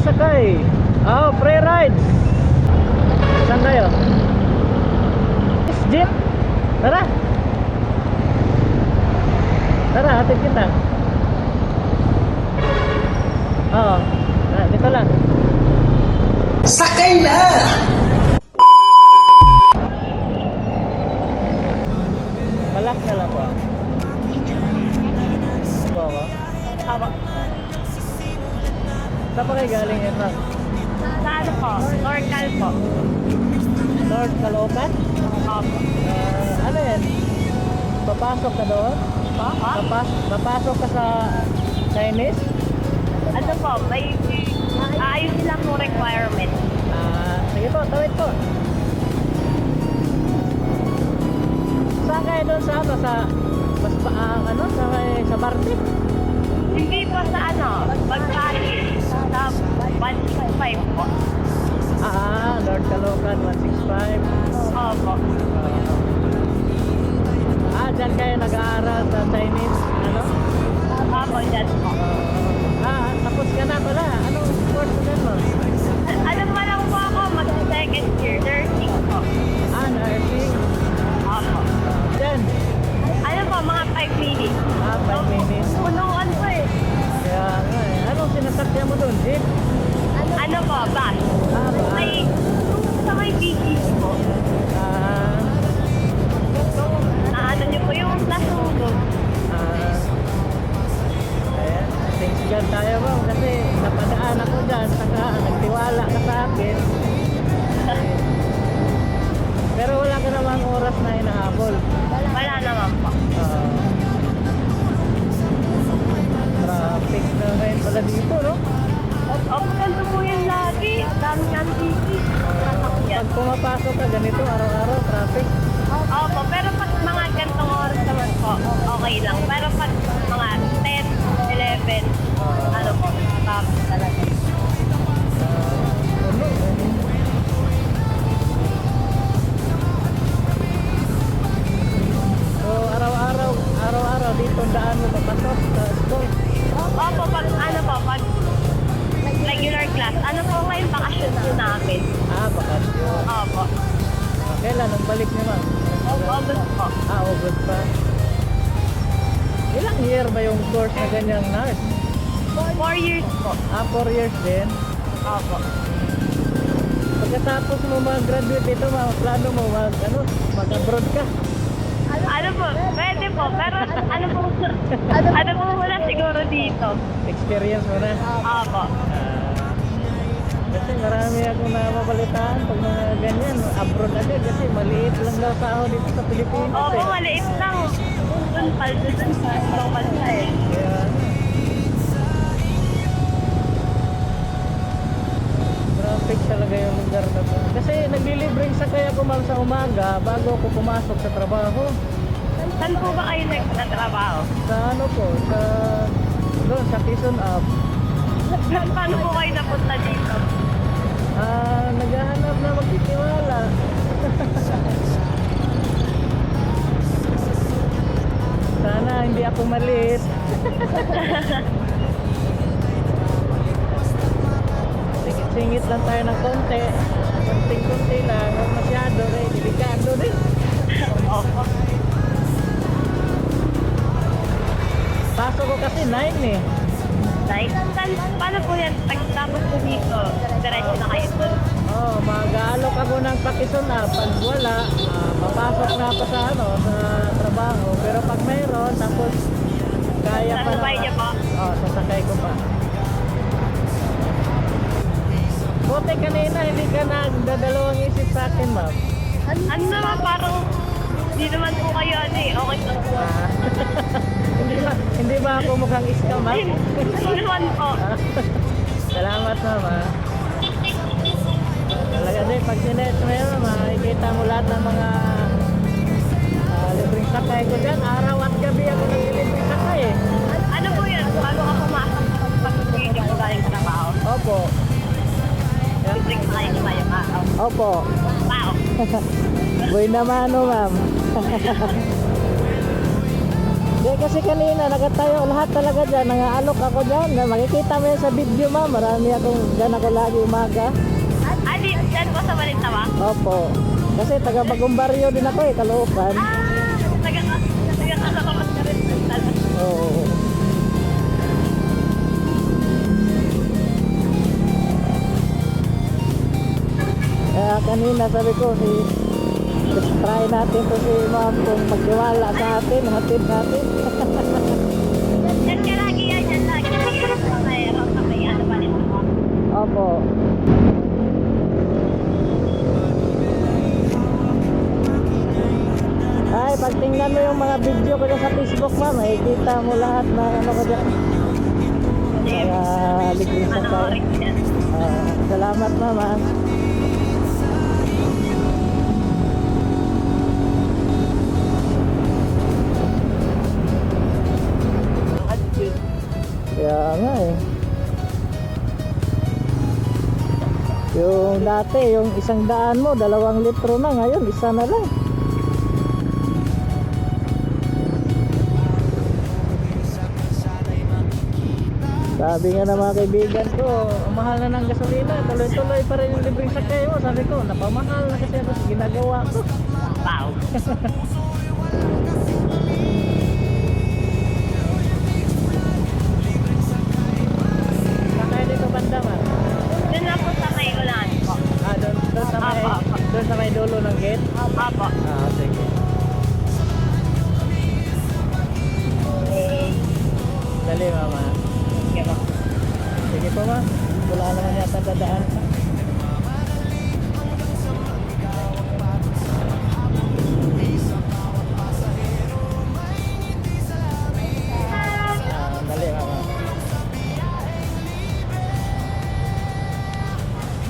sakay. Oh, free rides. Saan tayo? Jeep? Tara. Tara, hatid kita. Oo. Dito lang. Sakay na! Malak na lang po. Ito ako? Apo. Saan pa kayo galing yan, ma'am? Sa ano po? Norcal po. North Caloocan? Apo. Ano yan? Papasok ka doon? Papasok ka sa Chinese? Ano po? May ayos lang po requirement. Sige po, tawid po. Saan kayo doon sa ano? Sa Marte? Hindi po sa ano? Pagkali. Sa 165 po. North Caloocan 165. Opo. Dyan kayo nag-aaral sa Chinese, ano? Opo, dyan po. Tapos ka na pala. Anong course mo? Ano pa lang po ako? Mag-second year. Nursing po. Nursing. Opo. Dyan. Ano po? Mga 5 minutes. 5 minutes. Punuan po eh. Kaya nga eh. Anong sinasakyan mo doon, Jeep? Ano po? Bus. Bus. Sa may BGC po. Ano niyo po yung nasunog? Ayan. Thanks God tayo ba? Kasi napadaan ako dyan. Saka nagtiwala ka sa akin. Pero wala ka namang oras na hinahabol. Wala naman po. Traffic na rin pala dito, no? Opo, ganito po yan lagi. Dami ng tiki. Pag pumapasok ka ganito, araw-araw, traffic. Opo, pero pag mga gantong oras naman po, okay lang. Pero pag mga 10, 11, ano po, traffic talaga. So, araw-araw dito daan mo papasok sa school. Opo, pag ano po, pag regular class, ano po ngayon bakasyon po namin? Bakasyon. Opo. Kailan? Nung balik niyo, ma'am? August po. August pa. Ilang year ba yung course na ganyang nurse? 4 years po. 4 years din. Opo. Pagkatapos mo mag-graduate dito, plano mo mag-abroad ka? Ano po, pwede po, pero ano po wala siguro dito? Experience mo na? Opo. Kasi marami akong napapalitaan pag mga ganyan, abroad agad kasi maliit lang daw sahod dito sa Pilipinas. Opo, maliit lang. Doon sa ibang bansa eh. Kaya, traffic talaga yung lugar na to. Kasi naglilibreng sakay ako ma'am sa umaga bago ako pumasok sa trabaho. Saan po ba kayo nagtatrabaho? Sa ano po, doon sa Quezon Up. Paano po kayo napunta dito? Naghahanap na magtitiwala. Sana hindi ako maliit. Singit lang tayo ng konti. Konting-konti lang. Huwag masyado rin. Delikado rin. Opo. Pasok ko kasi 9 eh. Nice. Paano po yan? Pagtapos po dito, diretso na kayo doon? Mag-aalok ako ng Quezon Up. Pag wala, papasok na ako sa trabaho. Pero pag mayroon, tapos kaya pa Sasabay niyo po? Sasakay ko pa. Buti kanina, hindi ka nagdadalawang isip sa akin, ma'am. Ano naman, parang hindi naman po kayo okay na po. Hindi ba ako mukhang scam, ma'am? Ano naman po? Salamat, ma'am. Talaga din, pag sinet mo yun, makikita mo lahat ng mga libreng sakay ko dyan. Araw at gabi ako naglilibreng sakay eh. Ano po yun? Bago ka pumasok pag hindi ko galing sa trabaho? Opo. Libreng sakay niyo ba yung araw? Opo. Wow! Buhay naman, ma'am. Hindi kasi kanina nagatayo lahat talaga dyan. Nangaalok ako dyan. Makikita mo yan sa video ma'am. Marami akong dyan ako lagi umaga. Dyan po sa Malintawa? Opo. Kasi taga Bagong Baryo din ako eh, Caloocan. Taga-Caloocan ka rin. Oo. Kaya kanina sabi ko, try natin to si ma'am kung magtiwala sa atin, hatid natin. Yan ka lagi yan. Yan lagi. Mayroon ka may ano Malintawa. Opo. Ay, pag tingnan mo yung mga video ko dyan sa Facebook ma'am, makikita mo lahat na ano ko dyan. Kaya ligtas na tayo. Panoorin ko yan. Salamat mama. Kaya nga eh. Yung dati, yung 100 mo, 2 litro na. Ngayon, 1 na lang. Sabi nga ng mga kaibigan ko, ang mahal na ng gasolina, tuloy-tuloy pa rin yung libreng sakay mo. Sabi ko, napamahal na kasi ako sa ginagawa ko. Wow. Sakay dito banda man. Doon na po sa may ulan po. Doon sa may dulo ng gate. Opo. Sige. Dali mama. Sige po. Sige po ma. Wala naman yata dadaan. Dali mama.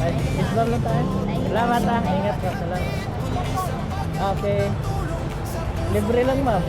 Ay, isbar lang tayo. Salamat ha. Ingat ka. Salamat. Okay. Libre lang ma'am.